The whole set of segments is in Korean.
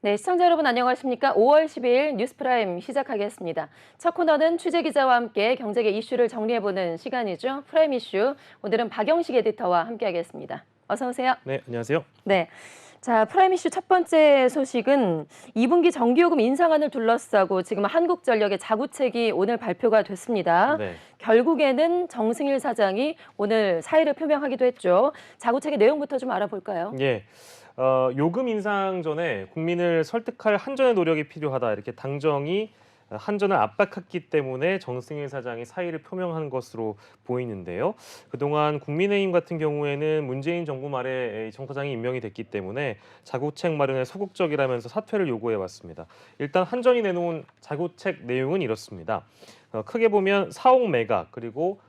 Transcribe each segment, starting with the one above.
네, 시청자 여러분 안녕하십니까? 5월 12일 뉴스프라임 시작하겠습니다. 첫 코너는 취재기자와 함께 경제계 이슈를 정리해보는 시간이죠. 프라임 이슈, 오늘은 박영식 에디터와 함께하겠습니다. 어서 오세요. 네, 안녕하세요. 네, 자, 프라임 이슈 첫 번째 소식은 2분기 전기요금 인상안을 둘러싸고 지금 한국전력의 자구책이 오늘 발표가 됐습니다. 네. 결국에는 정승일 사장이 오늘 사의를 표명하기도 했죠. 자구책의 내용부터 좀 알아볼까요? 예. 요금 인상 전에 국민을 설득할 한전의 노력이 필요하다. 이렇게 당정이 한전을 압박했기 때문에 정승일 사장이 사의를 표명한 것으로 보이는데요. 그동안 국민의힘 같은 경우에는 문재인 정부 말에 정 사장이 임명이 됐기 때문에 자구책 마련에 소극적이라면서 사퇴를 요구해 왔습니다. 일단 한전이 내놓은 자구책 내용은 이렇습니다. 크게 보면 사옥 매각 그리고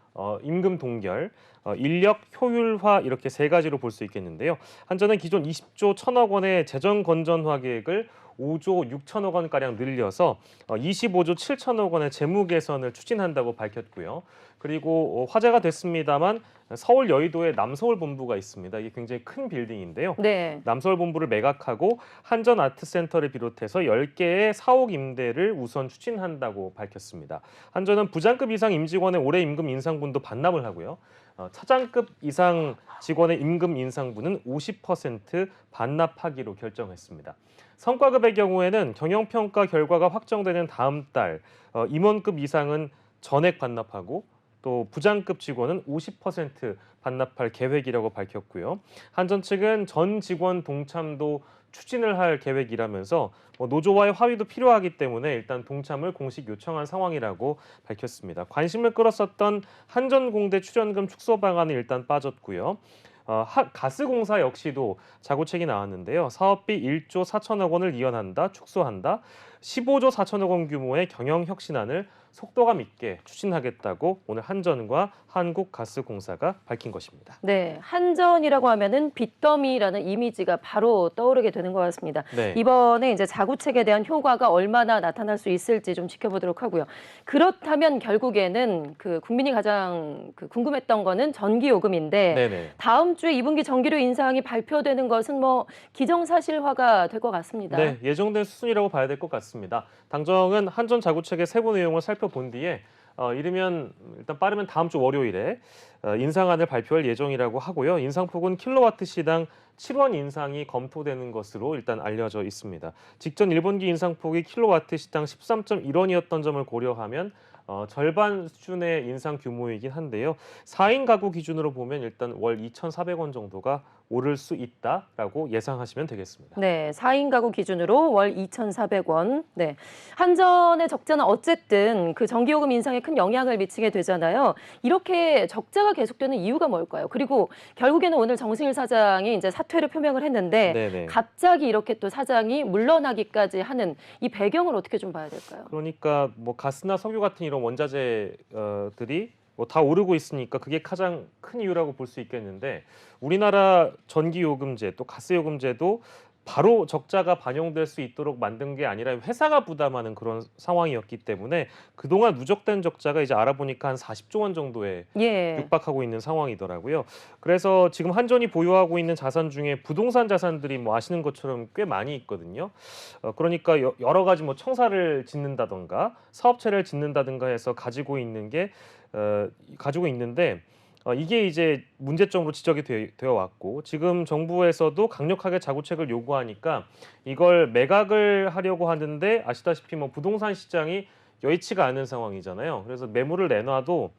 임금 동결, 인력 효율화 이렇게 세 가지로 볼 수 있겠는데요. 한전은 기존 20조 1천억 원의 재정 건전화 계획을 5조 6천억 원가량 늘려서 25조 7천억 원의 재무 개선을 추진한다고 밝혔고요. 그리고 화제가 됐습니다만 서울 여의도에 남서울 본부가 있습니다. 이게 굉장히 큰 빌딩인데요. 네. 남서울 본부를 매각하고 한전 아트센터를 비롯해서 10개의 사옥 임대를 우선 추진한다고 밝혔습니다. 한전은 부장급 이상 임직원의 올해 임금 인상분도 반납을 하고요. 차장급 이상 직원의 임금 인상분은 50% 반납하기로 결정했습니다. 성과급의 경우에는 경영평가 결과가 확정되는 다음 달 임원급 이상은 전액 반납하고 또 부장급 직원은 50% 반납할 계획이라고 밝혔고요. 한전 측은 전 직원 동참도 추진을 할 계획이라면서 노조와의 합의도 필요하기 때문에 일단 동참을 공식 요청한 상황이라고 밝혔습니다. 관심을 끌었었던 한전공대 출연금 축소 방안은 일단 빠졌고요. 가스공사 역시도 자구책이 나왔는데요. 사업비 1조 4천억 원을 이연한다, 축소한다. 15조 4천억 원 규모의 경영혁신안을 속도감 있게 추진하겠다고 오늘 한전과 한국가스공사가 밝힌 것입니다. 네, 한전이라고 하면은 빚더미라는 이미지가 바로 떠오르게 되는 것 같습니다. 네. 이번에 이제 자구책에 대한 효과가 얼마나 나타날 수 있을지 좀 지켜보도록 하고요. 그렇다면 결국에는 그 국민이 가장 궁금했던 거는 전기요금인데 네네. 다음 주에 2분기 전기료 인상이 발표되는 것은 뭐 기정사실화가 될 것 같습니다. 네, 예정된 수순이라고 봐야 될 것 같습니다. 당정은 한전 자구책의 세부 내용을 살펴본 뒤에 이르면 일단 빠르면 다음 주 월요일에 인상안을 발표할 예정이라고 하고요. 인상폭은 킬로와트 시당 7원 인상이 검토되는 것으로 일단 알려져 있습니다. 직전 1분기 인상폭이 킬로와트 시당 13.1원이었던 점을 고려하면 절반 수준의 인상 규모이긴 한데요. 4인 가구 기준으로 보면 일단 월 2,400원 정도가 오를 수 있다라고 예상하시면 되겠습니다. 네, 4인 가구 기준으로 월 2,400원. 네. 한전의 적자는 어쨌든 그 전기요금 인상에 큰 영향을 미치게 되잖아요. 이렇게 적자가 계속되는 이유가 뭘까요? 그리고 결국에는 오늘 정승일 사장이 이제 사퇴를 표명을 했는데 네네. 갑자기 이렇게 또 사장이 물러나기까지 하는 이 배경을 어떻게 좀 봐야 될까요? 그러니까 뭐 가스나 석유 같은 이런 원자재들이 뭐 다 오르고 있으니까 그게 가장 큰 이유라고 볼 수 있겠는데 우리나라 전기요금제 또 가스요금제도 바로 적자가 반영될 수 있도록 만든 게 아니라 회사가 부담하는 그런 상황이었기 때문에 그동안 누적된 적자가 이제 알아보니까 한 40조 원 정도에 예. 육박하고 있는 상황이더라고요. 그래서 지금 한전이 보유하고 있는 자산 중에 부동산 자산들이 뭐 아시는 것처럼 꽤 많이 있거든요. 그러니까 여러 가지 뭐 청사를 짓는다던가 사업체를 짓는다든가 해서 가지고 있는데 이게 이제 문제점으로 지적이 되어 왔고 지금 정부에서도 강력하게 자구책을 요구하니까 이걸 매각을 하려고 하는데 아시다시피 뭐 부동산 시장이 여의치가 않은 상황이잖아요. 그래서 매물을 내놔도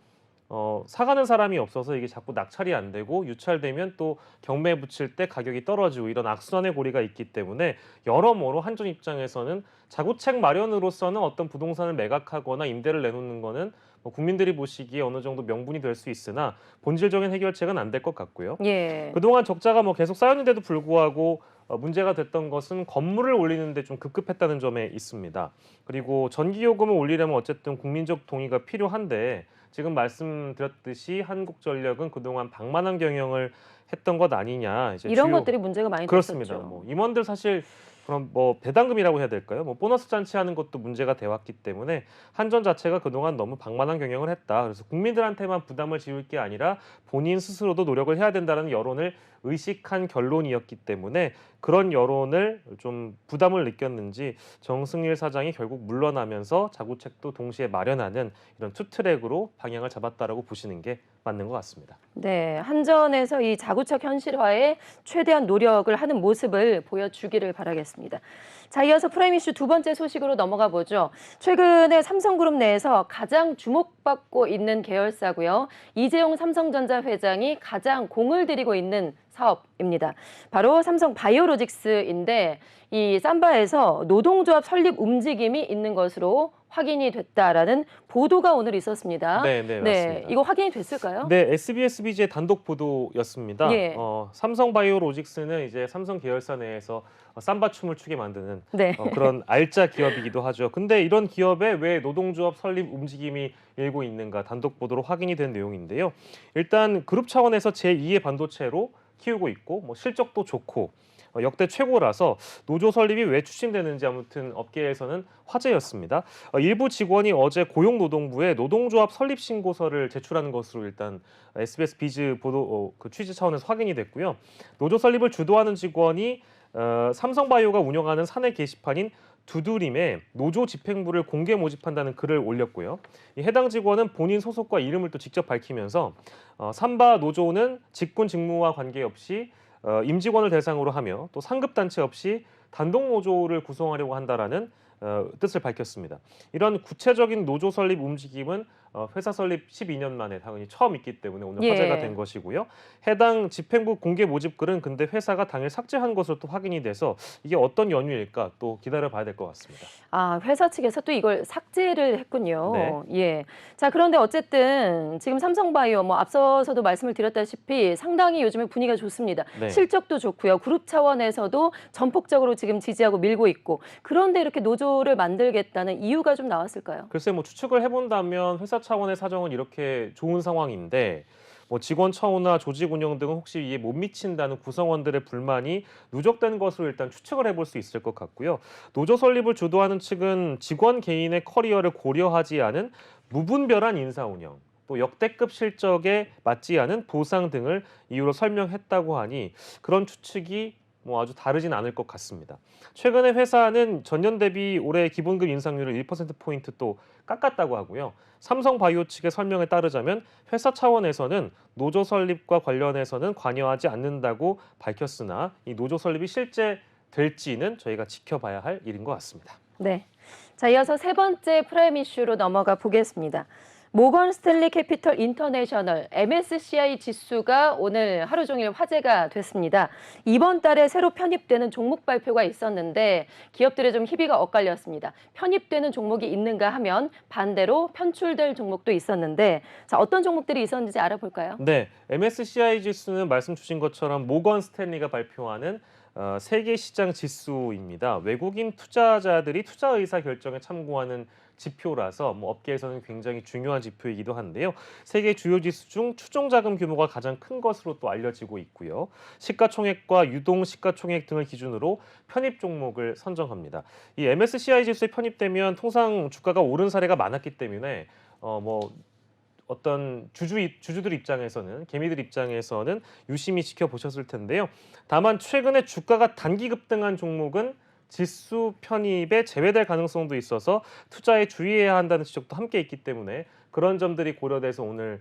사가는 사람이 없어서 이게 자꾸 낙찰이 안 되고 유찰되면 또 경매에 붙일 때 가격이 떨어지고 이런 악순환의 고리가 있기 때문에 여러모로 한전 입장에서는 자구책 마련으로서는 어떤 부동산을 매각하거나 임대를 내놓는 거는 국민들이 보시기에 어느 정도 명분이 될 수 있으나 본질적인 해결책은 안 될 것 같고요. 예. 그동안 적자가 뭐 계속 쌓였는데도 불구하고 문제가 됐던 것은 건물을 올리는데 좀 급급했다는 점에 있습니다. 그리고 전기요금을 올리려면 어쨌든 국민적 동의가 필요한데 지금 말씀드렸듯이 한국전력은 그동안 방만한 경영을 했던 것 아니냐. 이제 이런 주요 것들이 문제가 많이 그렇습니다. 됐었죠. 뭐 임원들 사실 그럼 뭐 배당금이라고 해야 될까요? 뭐 보너스 잔치하는 것도 문제가 돼 왔기 때문에 한전 자체가 그동안 너무 방만한 경영을 했다. 그래서 국민들한테만 부담을 지울 게 아니라 본인 스스로도 노력을 해야 된다는 여론을 의식한 결론이었기 때문에 그런 여론을 좀 부담을 느꼈는지 정승일 사장이 결국 물러나면서 자구책도 동시에 마련하는 이런 투트랙으로 방향을 잡았다라고 보시는 게 맞는 것 같습니다. 네, 한전에서 이 자구책 현실화에 최대한 노력을 하는 모습을 보여주기를 바라겠습니다. 자, 이어서 프라임 이슈 두 번째 소식으로 넘어가 보죠. 최근에 삼성그룹 내에서 가장 주목받고 있는 계열사고요. 이재용 삼성전자 회장이 가장 공을 들이고 있는 사업입니다. 바로 삼성 바이오로직스인데 이 삼바에서 노동조합 설립 움직임이 있는 것으로 확인이 됐다라는 보도가 오늘 있었습니다. 네, 맞습니다. 이거 확인이 됐을까요? 네, SBS BG의 단독 보도였습니다. 예. 삼성바이오로직스는 이제 삼성 계열사 내에서 삼바 춤을 추게 만드는 네. 그런 알짜 기업이기도 하죠. 근데 이런 기업에 왜 노동조합 설립 움직임이 일고 있는가 단독 보도로 확인이 된 내용인데요. 일단 그룹 차원에서 제2의 반도체로 키우고 있고 뭐 실적도 좋고 역대 최고라서 노조 설립이 왜 추진되는지 아무튼 업계에서는 화제였습니다. 일부 직원이 어제 고용노동부에 노동조합 설립 신고서를 제출한 것으로 일단 SBS 비즈 보도 그 취재 차원에서 확인이 됐고요. 노조 설립을 주도하는 직원이 삼성바이오가 운영하는 사내 게시판인 두드림에 노조 집행부를 공개 모집한다는 글을 올렸고요. 이 해당 직원은 본인 소속과 이름을 또 직접 밝히면서 삼바 노조는 직군 직무와 관계없이 임직원을 대상으로 하며 또 상급 단체 없이 단독 노조를 구성하려고 한다라는 뜻을 밝혔습니다. 이런 구체적인 노조 설립 움직임은 회사 설립 12년 만에 당연히 처음 있기 때문에 오늘 화제가 된 것이고요. 해당 집행부 공개 모집글은 근데 회사가 당일 삭제한 것으로 또 확인이 돼서 이게 어떤 연유일까 또 기다려봐야 될 것 같습니다. 아, 회사 측에서 또 이걸 삭제를 했군요. 네. 예. 자, 그런데 어쨌든 지금 삼성바이오 뭐 앞서서도 말씀을 드렸다시피 상당히 요즘에 분위기가 좋습니다. 네. 실적도 좋고요. 그룹 차원에서도 전폭적으로 지금 지지하고 밀고 있고. 그런데 이렇게 노조를 만들겠다는 이유가 좀 나왔을까요? 글쎄 뭐 추측을 해본다면 회사 차원의 사정은 이렇게 좋은 상황인데 뭐 직원 처우나 조직 운영 등은 혹시 이에 못 미친다는 구성원들의 불만이 누적된 것으로 일단 추측을 해볼 수 있을 것 같고요. 노조 설립을 주도하는 측은 직원 개인의 커리어를 고려하지 않은 무분별한 인사 운영, 또 역대급 실적에 맞지 않은 보상 등을 이유로 설명했다고 하니 그런 추측이 뭐 아주 다르진 않을 것 같습니다. 최근에 회사는 전년 대비 올해 기본급 인상률을 1%포인트 또 깎았다고 하고요. 삼성바이오 측의 설명에 따르자면 회사 차원에서는 노조 설립과 관련해서는 관여하지 않는다고 밝혔으나 이 노조 설립이 실제 될지는 저희가 지켜봐야 할 일인 것 같습니다. 네. 자, 이어서 세 번째 프라임 이슈로 넘어가 보겠습니다. 모건 스탠리 캐피털 인터내셔널 MSCI 지수가 오늘 하루 종일 화제가 됐습니다. 이번 달에 새로 편입되는 종목 발표가 있었는데 기업들의 좀 희비가 엇갈렸습니다. 편입되는 종목이 있는가 하면 반대로 편출될 종목도 있었는데 자, 어떤 종목들이 있었는지 알아볼까요? 네, MSCI 지수는 말씀 주신 것처럼 모건 스탠리가 발표하는 세계 시장 지수입니다. 외국인 투자자들이 투자 의사 결정에 참고하는 지표라서 뭐 업계에서는 굉장히 중요한 지표이기도 한데요. 세계 주요 지수 중 추종 자금 규모가 가장 큰 것으로 또 알려지고 있고요. 시가총액과 유동 시가총액 등을 기준으로 편입 종목을 선정합니다. 이 MSCI 지수에 편입되면 통상 주가가 오른 사례가 많았기 때문에 뭐 어떤 주주들 입장에서는 개미들 입장에서는 유심히 지켜보셨을 텐데요. 다만 최근에 주가가 단기 급등한 종목은 지수 편입에 제외될 가능성도 있어서 투자에 주의해야 한다는 지적도 함께 있기 때문에 그런 점들이 고려돼서 오늘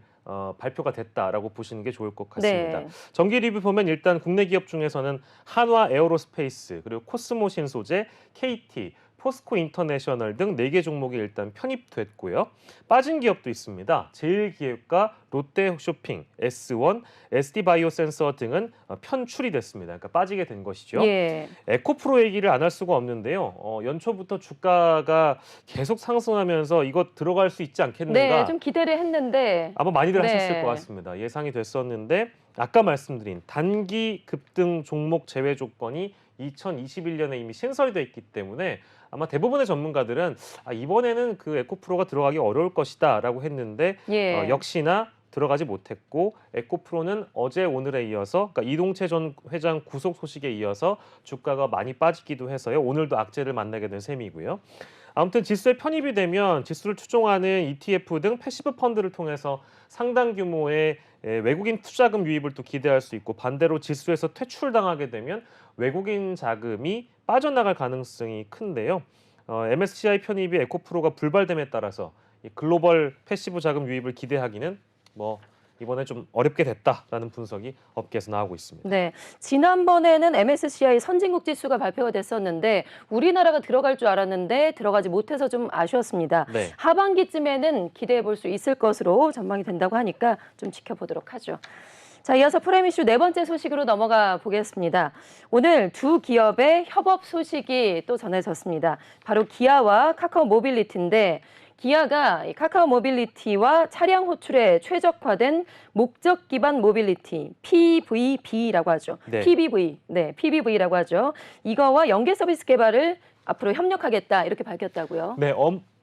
발표가 됐다라고 보시는 게 좋을 것 같습니다. 네. 정기 리뷰 보면 일단 국내 기업 중에서는 한화 에어로스페이스 그리고 코스모 신소재, KT, 포스코 인터내셔널 등 4개 종목이 일단 편입됐고요. 빠진 기업도 있습니다. 제일기획과 롯데쇼핑, S1, SD바이오센서 등은 편출이 됐습니다. 그러니까 빠지게 된 것이죠. 예. 에코프로 얘기를 안 할 수가 없는데요. 연초부터 주가가 계속 상승하면서 이거 들어갈 수 있지 않겠는가. 네, 좀 기대를 했는데 아마 많이들 네. 하셨을 것 같습니다. 예상이 됐었는데 아까 말씀드린 단기 급등 종목 제외 조건이 2021년에 이미 신설이 돼 있기 때문에 아마 대부분의 전문가들은 이번에는 그 에코프로가 들어가기 어려울 것이다라고 했는데 예. 역시나 들어가지 못했고 에코프로는 어제 오늘에 이어서 그러니까 이동채 전 회장 구속 소식에 이어서 주가가 많이 빠지기도 해서요. 오늘도 악재를 만나게 된 셈이고요. 아무튼 지수에 편입이 되면 지수를 추종하는 ETF 등 패시브 펀드를 통해서 상당 규모의 외국인 투자금 유입을 또 기대할 수 있고 반대로 지수에서 퇴출당하게 되면 외국인 자금이 빠져나갈 가능성이 큰데요. MSCI 편입이 에코프로가 불발됨에 따라서 이 글로벌 패시브 자금 유입을 기대하기는 뭐 이번에 좀 어렵게 됐다라는 분석이 업계에서 나오고 있습니다. 네, 지난번에는 MSCI 선진국 지수가 발표가 됐었는데 우리나라가 들어갈 줄 알았는데 들어가지 못해서 좀 아쉬웠습니다. 네. 하반기쯤에는 기대해 볼 수 있을 것으로 전망이 된다고 하니까 좀 지켜보도록 하죠. 자, 이어서 프라임 이슈 네 번째 소식으로 넘어가 보겠습니다. 오늘 두 기업의 협업 소식이 또 전해졌습니다. 바로 기아와 카카오 모빌리티인데 기아가 이 카카오 모빌리티와 차량 호출에 최적화된 목적 기반 모빌리티 PVB라고 하죠. 네. PBV라고 하죠. 이거와 연계 서비스 개발을 앞으로 협력하겠다 이렇게 밝혔다고요. 네,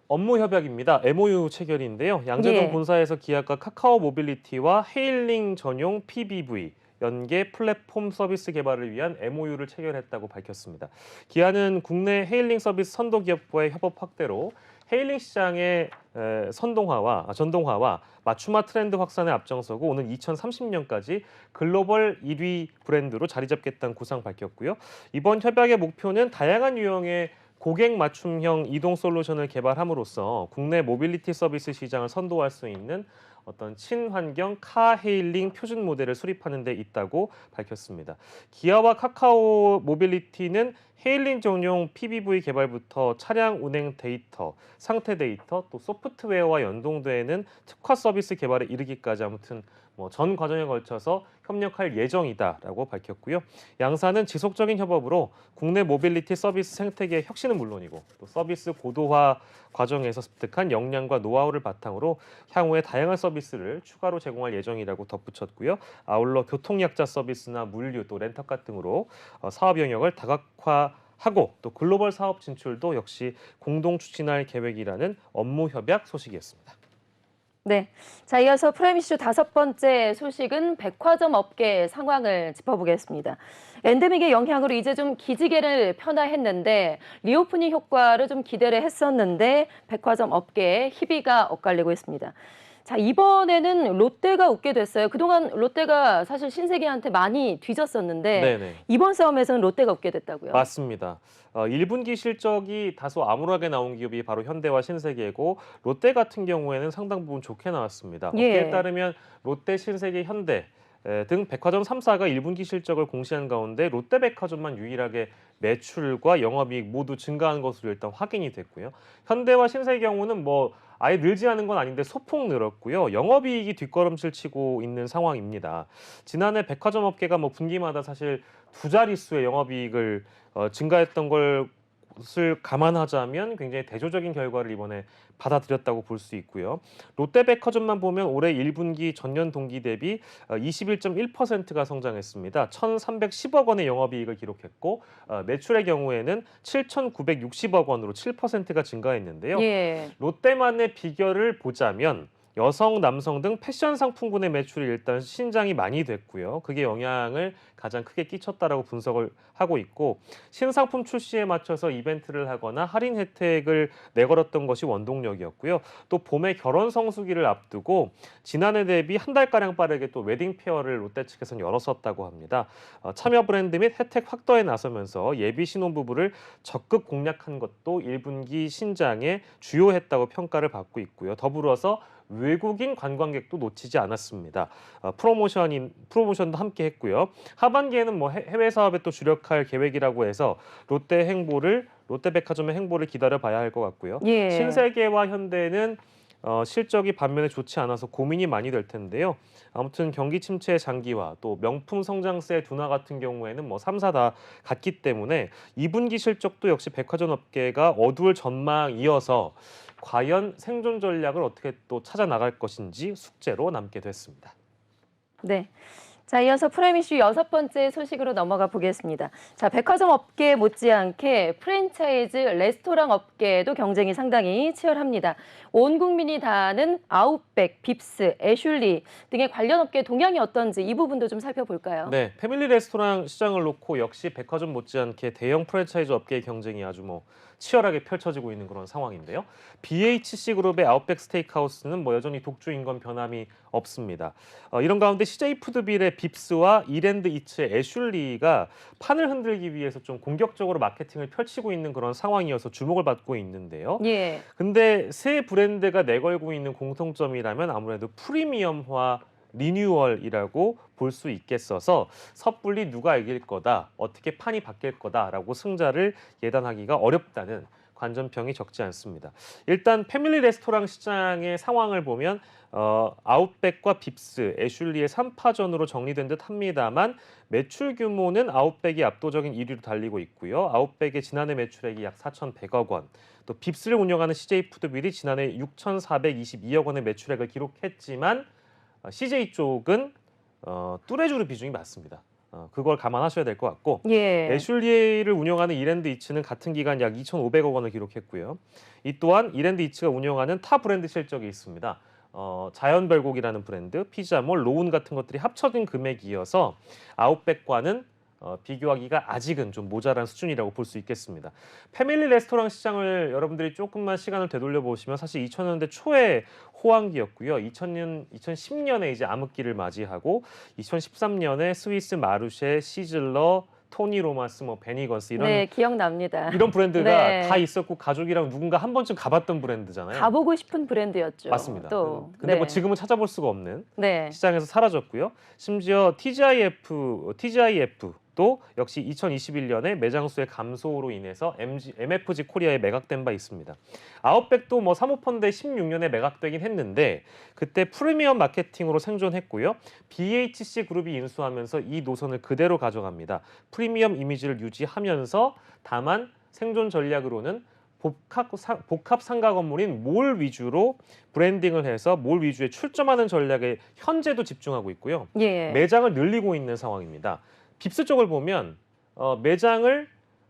업무 협약입니다. MOU 체결인데요. 양재동 예. 본사에서 기아가 카카오 모빌리티와 헤일링 전용 PBV 연계 플랫폼 서비스 개발을 위한 MOU를 체결했다고 밝혔습니다. 기아는 국내 헤일링 서비스 선도 기업과의 협업 확대로 헤일링 시장의 전동화와 맞춤화 트렌드 확산에 앞장서고 오는 2030년까지 글로벌 1위 브랜드로 자리 잡겠다는 구상 밝혔고요. 이번 협약의 목표는 다양한 유형의 고객 맞춤형 이동 솔루션을 개발함으로써 국내 모빌리티 서비스 시장을 선도할 수 있는 어떤 친환경 카 헤일링 표준 모델을 수립하는 데 있다고 밝혔습니다. 기아와 카카오 모빌리티는 헤일링 전용 PBV 개발부터 차량 운행 데이터, 상태 데이터, 또 소프트웨어와 연동되는 특화 서비스 개발에 이르기까지 아무튼 전 과정에 걸쳐서 협력할 예정이다라고 밝혔고요. 양사는 지속적인 협업으로 국내 모빌리티 서비스 생태계의 혁신은 물론이고 또 서비스 고도화 과정에서 습득한 역량과 노하우를 바탕으로 향후에 다양한 서비스를 추가로 제공할 예정이라고 덧붙였고요. 아울러 교통약자 서비스나 물류 또 렌터카 등으로 사업 영역을 다각화하고 또 글로벌 사업 진출도 역시 공동 추진할 계획이라는 업무 협약 소식이었습니다. 네. 자, 이어서 프라임 이슈 다섯 번째 소식은 백화점 업계 상황을 짚어보겠습니다. 엔데믹의 영향으로 이제 좀 기지개를 펴나 했는데 리오프닝 효과를 좀 기대를 했었는데 백화점 업계에 희비가 엇갈리고 있습니다. 자, 이번에는 롯데가 웃게 됐어요. 그동안 롯데가 사실 신세계한테 많이 뒤졌었는데 네네. 이번 싸움에서는 롯데가 웃게 됐다고요. 맞습니다. 1분기 실적이 다소 암울하게 나온 기업이 바로 현대와 신세계고 롯데 같은 경우에는 상당 부분 좋게 나왔습니다. 예. 업계에 따르면 롯데, 신세계, 현대 등 백화점 3사가 1분기 실적을 공시한 가운데 롯데백화점만 유일하게 매출과 영업이익 모두 증가한 것으로 일단 확인이 됐고요. 현대와 신세계 경우는 아예 늘지 않은 건 아닌데 소폭 늘었고요. 영업이익이 뒷걸음질 치고 있는 상황입니다. 지난해 백화점 업계가 분기마다 사실 두 자릿수의 영업이익을 증가했던 것을 감안하자면 굉장히 대조적인 결과를 이번에 받아들였다고 볼 수 있고요. 롯데백화점만 보면 올해 1분기 전년 동기 대비 21.1%가 성장했습니다. 1,310억 원의 영업이익을 기록했고 매출의 경우에는 7,960억 원으로 7%가 증가했는데요. 예. 롯데만의 비결을 보자면 여성, 남성 등 패션 상품군의 매출이 일단 신장이 많이 됐고요. 그게 영향을 가장 크게 끼쳤다라고 분석을 하고 있고 신상품 출시에 맞춰서 이벤트를 하거나 할인 혜택을 내걸었던 것이 원동력이었고요. 또 봄에 결혼 성수기를 앞두고 지난해 대비 한 달가량 빠르게 또 웨딩 페어를 롯데 측에서는 열었었다고 합니다. 참여 브랜드 및 혜택 확대에 나서면서 예비 신혼부부를 적극 공략한 것도 1분기 신장에 주요했다고 평가를 받고 있고요. 더불어서 외국인 관광객도 놓치지 않았습니다. 프로모션도 함께 했고요. 하반기에는 해외 사업에 또 주력할 계획이라고 해서 롯데백화점의 행보를 기다려봐야 할 것 같고요. 예. 신세계와 현대는 실적이 반면에 좋지 않아서 고민이 많이 될 텐데요. 아무튼 경기 침체의 장기화 또 명품 성장세 둔화 같은 경우에는 3사 다 같기 때문에 2분기 실적도 역시 백화점 업계가 어두울 전망이어서 과연 생존 전략을 어떻게 또 찾아 나갈 것인지 숙제로 남게 됐습니다. 네. 자, 이어서 프라임 이슈 여섯 번째 소식으로 넘어가 보겠습니다. 자, 백화점 업계 못지않게 프랜차이즈 레스토랑 업계도 경쟁이 상당히 치열합니다. 온 국민이 다 아는 아웃백, 빕스, 애슐리 등의 관련 업계 동향이 어떤지 이 부분도 좀 살펴볼까요? 네, 패밀리 레스토랑 시장을 놓고 역시 백화점 못지않게 대형 프랜차이즈 업계의 경쟁이 아주 치열하게 펼쳐지고 있는 그런 상황인데요. BHC 그룹의 아웃백 스테이크하우스는 여전히 독주인 건 변함이 없습니다. 이런 가운데 CJ 푸드빌의 빕스와 이랜드 이츠의 애슐리가 판을 흔들기 위해서 좀 공격적으로 마케팅을 펼치고 있는 그런 상황이어서 주목을 받고 있는데요. 예. 근데 세 브랜드가 내걸고 있는 공통점이라면 아무래도 프리미엄화 리뉴얼이라고 볼 수 있겠어서 섣불리 누가 이길 거다, 어떻게 판이 바뀔 거다라고 승자를 예단하기가 어렵다는 관전평이 적지 않습니다. 일단 패밀리 레스토랑 시장의 상황을 보면 아웃백과 빕스, 애슐리의 3파전으로 정리된 듯 합니다만 매출 규모는 아웃백이 압도적인 1위로 달리고 있고요. 아웃백의 지난해 매출액이 약 4,100억 원, 또 빕스를 운영하는 CJ 푸드빌이 지난해 6,422억 원의 매출액을 기록했지만 CJ 쪽은 뚜레쥬르 비중이 많습니다. 그걸 감안하셔야 될 것 같고 예. 애슐리를 운영하는 이랜드 이츠는 같은 기간 약 2,500억 원을 기록했고요. 이 또한 이랜드 이츠가 운영하는 타 브랜드 실적이 있습니다. 자연별곡이라는 브랜드, 피자몰, 로운 같은 것들이 합쳐진 금액이어서 아웃백과는 비교하기가 아직은 좀 모자란 수준이라고 볼 수 있겠습니다. 패밀리 레스토랑 시장을 여러분들이 조금만 시간을 되돌려 보시면 사실 2000년대 초에 호황기였고요. 2010년에 이제 암흑기를 맞이하고 2013년에 스위스 마르쉐, 시즐러, 토니 로마스, 뭐 베니건스 네, 기억납니다. 이런 브랜드가 네. 다 있었고 가족이랑 누군가 한 번쯤 가봤던 브랜드잖아요. 가보고 싶은 브랜드였죠. 맞습니다. 또. 근데 네. 뭐 지금은 찾아볼 수가 없는 네. 시장에서 사라졌고요. 심지어 TGIF도 역시 2021년에 매장 수의 감소로 인해서 MFG 코리아에 매각된 바 있습니다. 아웃백도 뭐 사모펀드에 16년에 매각되긴 했는데 그때 프리미엄 마케팅으로 생존했고요. BHC 그룹이 인수하면서 이 노선을 그대로 가져갑니다. 프리미엄 이미지를 유지하면서 다만 생존 전략으로는 복합 상가 건물인 몰 위주로 브랜딩을 해서 몰 위주에 출점하는 전략에 현재도 집중하고 있고요. 예. 매장을 늘리고 있는 상황입니다. 빕스 쪽을 보면 매장을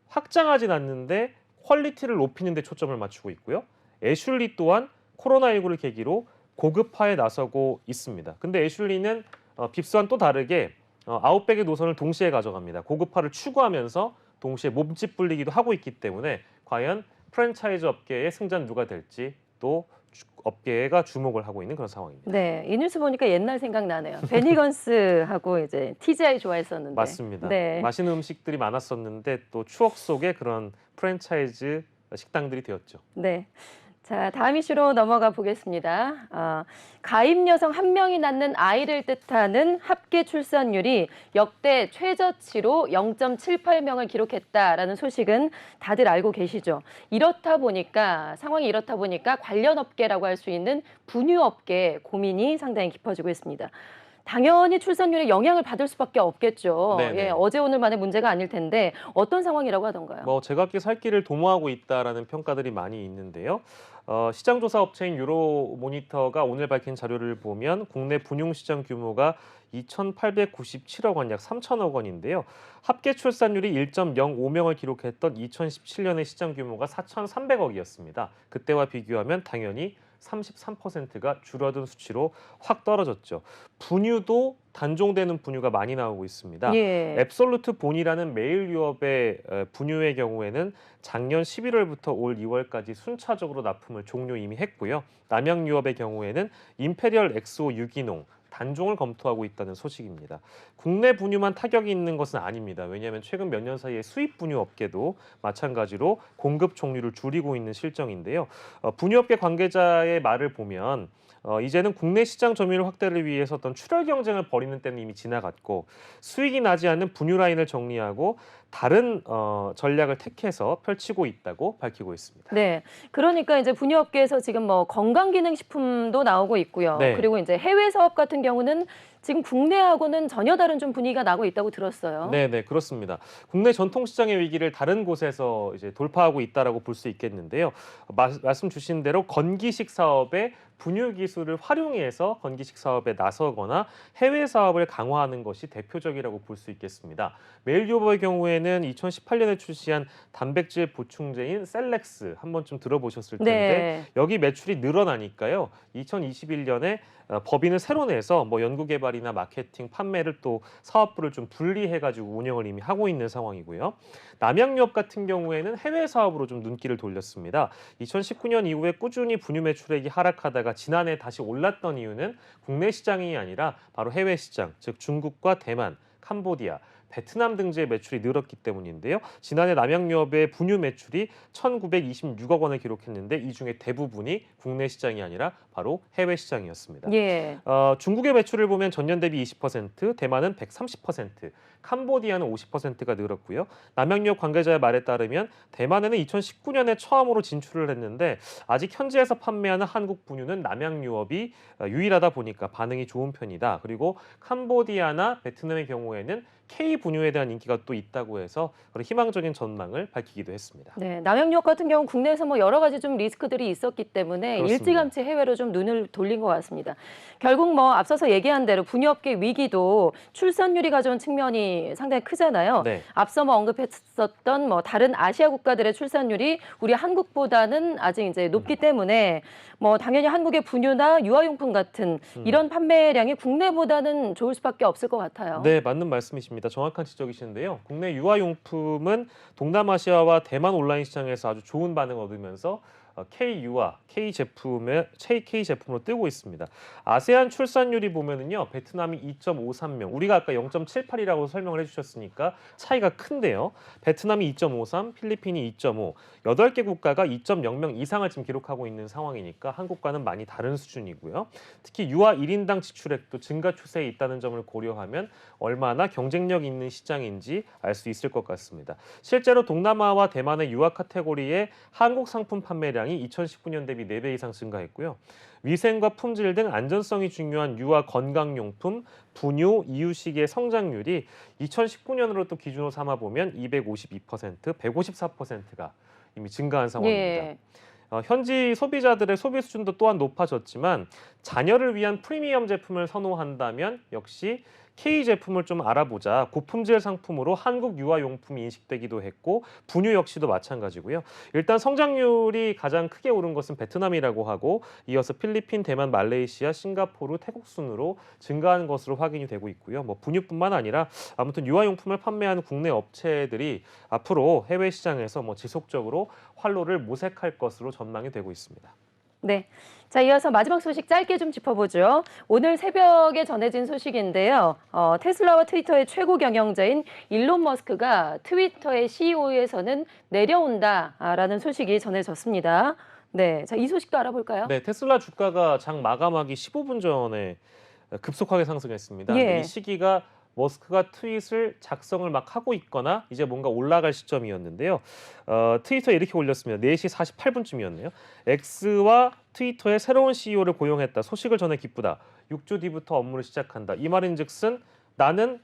확장하진 않는데 퀄리티를 높이는 데 초점을 맞추고 있고요. 애슐리 또한 코로나19를 계기로 고급화에 나서고 있습니다. 근데 애슐리는 빕스와는 또 다르게 아웃백의 노선을 동시에 가져갑니다. 고급화를 추구하면서 동시에 몸집 불리기도 하고 있기 때문에 과연 프랜차이즈 업계의 승자는 누가 될지 또 업계가 주목을 하고 있는 그런 상황입니다. 네, 이 뉴스 보니까 옛날 생각나네요. 베니건스하고 이제 TGI 좋아했었는데. 맞습니다. 네. 맛있는 음식들이 많았었는데 또 추억 속에 그런 프랜차이즈 식당들이 되었죠. 네. 자, 다음 이슈로 넘어가 보겠습니다. 가임 여성 한 명이 낳는 아이를 뜻하는 합계 출산율이 역대 최저치로 0.78명을 기록했다라는 소식은 다들 알고 계시죠. 상황이 이렇다 보니까 관련 업계라고 할 수 있는 분유업계 고민이 상당히 깊어지고 있습니다. 당연히 출산율에 영향을 받을 수밖에 없겠죠. 네네. 예, 어제 오늘만의 문제가 아닐 텐데 어떤 상황이라고 하던가요? 뭐 제각기 살 길을 도모하고 있다라는 평가들이 많이 있는데요. 시장 조사 업체인 유로모니터가 오늘 밝힌 자료를 보면 국내 분용 시장 규모가 2,897억 원, 약 3천억 원인데요. 합계 출산율이 1.05명을 기록했던 2017년의 시장 규모가 4,300억이었습니다. 그때와 비교하면 당연히 33%가 줄어든 수치로 확 떨어졌죠. 분유도 단종되는 분유가 많이 나오고 있습니다. 예. 앱솔루트 본이라는 메일 유업의 분유의 경우에는 작년 11월부터 올 2월까지 순차적으로 납품을 종료 이미 했고요. 남양 유업의 경우에는 임페리얼 엑소 유기농 단종을 검토하고 있다는 소식입니다. 국내 분유만 타격이 있는 것은 아닙니다. 왜냐하면 최근 몇 년 사이에 수입 분유 업계도 마찬가지로 공급 종류를 줄이고 있는 실정인데요. 분유업계 관계자의 말을 보면 이제는 국내 시장 점유율 확대를 위해서 어떤 출혈 경쟁을 벌이는 때는 이미 지나갔고 수익이 나지 않는 분유 라인을 정리하고 다른 전략을 택해서 펼치고 있다고 밝히고 있습니다. 네, 그러니까 이제 분유업계에서 지금 뭐 건강기능식품도 나오고 있고요. 네. 그리고 이제 해외 사업 같은 경우는 지금 국내하고는 전혀 다른 좀 분위기가 나고 있다고 들었어요. 네, 그렇습니다. 국내 전통 시장의 위기를 다른 곳에서 이제 돌파하고 있다라고 볼 수 있겠는데요. 말씀 주신 대로 건기식 사업에 분유 기술을 활용해서 건기식 사업에 나서거나 해외 사업을 강화하는 것이 대표적이라고 볼 수 있겠습니다. 메일유업의 경우에는 2018년에 출시한 단백질 보충제인 셀렉스 한 번쯤 들어보셨을 텐데 네. 여기 매출이 늘어나니까요. 2021년에 법인을 새로 내서 뭐 연구개발 개발이나 마케팅, 판매를 또 사업부를 좀 분리해가지고 운영을 이미 하고 있는 상황이고요. 남양유업 같은 경우에는 해외 사업으로 좀 눈길을 돌렸습니다. 2019년 이후에 꾸준히 분유 매출액이 하락하다가 지난해 다시 올랐던 이유는 국내 시장이 아니라 바로 해외 시장, 즉 중국과 대만, 캄보디아, 베트남 등지의 매출이 늘었기 때문인데요. 지난해 남양유업의 분유 매출이 1,926억 원을 기록했는데 이 중에 대부분이 국내 시장이 아니라 바로 해외 시장이었습니다. 예. 중국의 매출을 보면 전년 대비 20%, 대만은 130%, 캄보디아는 50%가 늘었고요. 남양유업 관계자의 말에 따르면 대만에는 2019년에 처음으로 진출을 했는데 아직 현지에서 판매하는 한국 분유는 남양유업이 유일하다 보니까 반응이 좋은 편이다. 그리고 캄보디아나 베트남의 경우에는 K 분유에 대한 인기가 또 있다고 해서 그런 희망적인 전망을 밝히기도 했습니다. 네, 남양유업 같은 경우는 국내에서 뭐 여러 가지 좀 리스크들이 있었기 때문에 그렇습니다. 일찌감치 해외로 좀 눈을 돌린 것 같습니다. 결국 뭐 앞서서 얘기한 대로 분유업계 위기도 출산율이 가져온 측면이 상당히 크잖아요. 네. 앞서 뭐 언급했었던 뭐 다른 아시아 국가들의 출산율이 우리 한국보다는 아직 이제 높기 때문에 뭐 당연히 한국의 분유나 유아용품 같은 이런 판매량이 국내보다는 좋을 수밖에 없을 것 같아요. 네, 맞는 말씀이십니다. 정확한 지적이신데요. 국내 유아용품은 동남아시아와 대만 온라인 시장에서 아주 좋은 반응을 얻으면서 K-유아, K 제품으로 뜨고 있습니다. 아세안 출산율이 보면은요, 베트남이 2.53명, 우리가 아까 0.78이라고 설명을 해주셨으니까 차이가 큰데요. 베트남이 2.53, 필리핀이 2.5, 8개 국가가 2.0명 이상을 지금 기록하고 있는 상황이니까 한국과는 많이 다른 수준이고요. 특히 유아 1인당 지출액도 증가 추세에 있다는 점을 고려하면 얼마나 경쟁력 있는 시장인지 알 수 있을 것 같습니다. 실제로 동남아와 대만의 유아 카테고리의 한국 상품 판매량이 2019년 대비 4배 이상 증가했고요. 위생과 품질 등 안전성이 중요한 유아 건강용품, 분유, 이유식의 성장률이 2019년으로 또 기준으로 삼아 보면 252%, 154%가 이미 증가한 상황입니다. 예. 현지 소비자들의 소비 수준도 또한 높아졌지만 자녀를 위한 프리미엄 제품을 선호한다면 역시 K 제품을 좀 알아보자. 고품질 상품으로 한국 유아용품이 인식되기도 했고 분유 역시도 마찬가지고요. 일단 성장률이 가장 크게 오른 것은 베트남이라고 하고 이어서 필리핀, 대만, 말레이시아, 싱가포르, 태국 순으로 증가한 것으로 확인이 되고 있고요. 뭐 분유뿐만 아니라 아무튼 유아용품을 판매하는 국내 업체들이 앞으로 해외 시장에서 뭐 지속적으로 활로를 모색할 것으로 전망이 되고 있습니다. 네. 자, 이어서 마지막 소식 짧게 좀 짚어보죠. 오늘 새벽에 전해진 소식인데요. 테슬라와 트위터의 최고 경영자인 일론 머스크가 트위터의 CEO에서는 내려온다라는 소식이 전해졌습니다. 네. 자, 이 소식도 알아볼까요? 네, 테슬라 주가가 장 마감하기 15분 전에 급속하게 상승했습니다. 예. 근데 이 시기가 머스크가 트윗을 작성을 막 하고 있거나 이제 뭔가 올라갈 시점이었는데요. 트위터에 이렇게 올렸습니다. 4시 48분쯤이었네요. X와 트위터의 새로운 CEO를 고용했다. 소식을 전해 기쁘다. 6주 뒤부터 업무를 시작한다. 이 말인즉슨 나는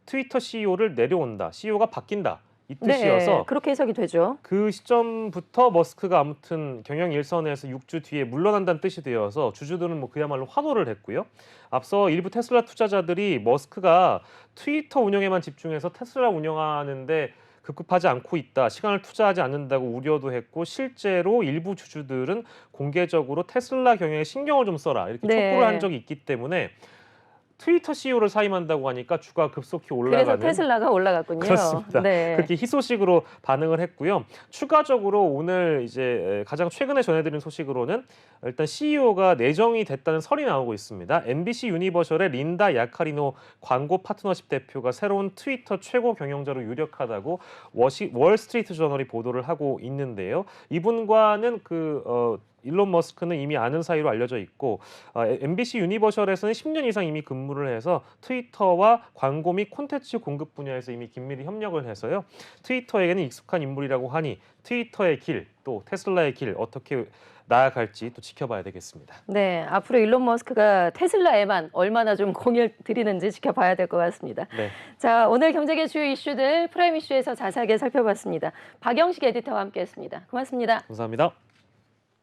트위터 CEO를 내려온다. CEO가 바뀐다. 이 뜻이어서 네, 그렇게 해석이 되죠. 그 시점부터 머스크가 아무튼 경영 일선에서 6주 뒤에 물러난다는 뜻이 되어서 주주들은 뭐 그야말로 환호를 했고요. 앞서 일부 테슬라 투자자들이 머스크가 트위터 운영에만 집중해서 테슬라 운영하는데 급급하지 않고 있다. 시간을 투자하지 않는다고 우려도 했고 실제로 일부 주주들은 공개적으로 테슬라 경영에 신경을 좀 써라. 이렇게 네. 촉구를 한 적이 있기 때문에 트위터 CEO를 사임한다고 하니까 주가 급속히 올라가는 그래서 테슬라가 올라갔군요. 그렇습니다. 네. 그렇게 희소식으로 반응을 했고요. 추가적으로 오늘 이제 가장 최근에 전해드린 소식으로는 일단 CEO가 내정이 됐다는 설이 나오고 있습니다. MBC 유니버셜의 린다 야카리노 광고 파트너십 대표가 새로운 트위터 최고 경영자로 유력하다고 월스트리트 저널이 보도를 하고 있는데요. 이분과는 일론 머스크는 이미 아는 사이로 알려져 있고 MBC 유니버셜에서는 10년 이상 이미 근무를 해서 트위터와 광고 및 콘텐츠 공급 분야에서 이미 긴밀히 협력을 해서요. 트위터에게는 익숙한 인물이라고 하니 트위터의 길, 또 테슬라의 길 어떻게 나아갈지 또 지켜봐야 되겠습니다. 네, 앞으로 일론 머스크가 테슬라에만 얼마나 좀 공을 들이는지 지켜봐야 될 것 같습니다. 네. 자, 오늘 경제계 주요 이슈들 프라임 이슈에서 자세하게 살펴봤습니다. 박영식 에디터와 함께했습니다. 고맙습니다. 감사합니다.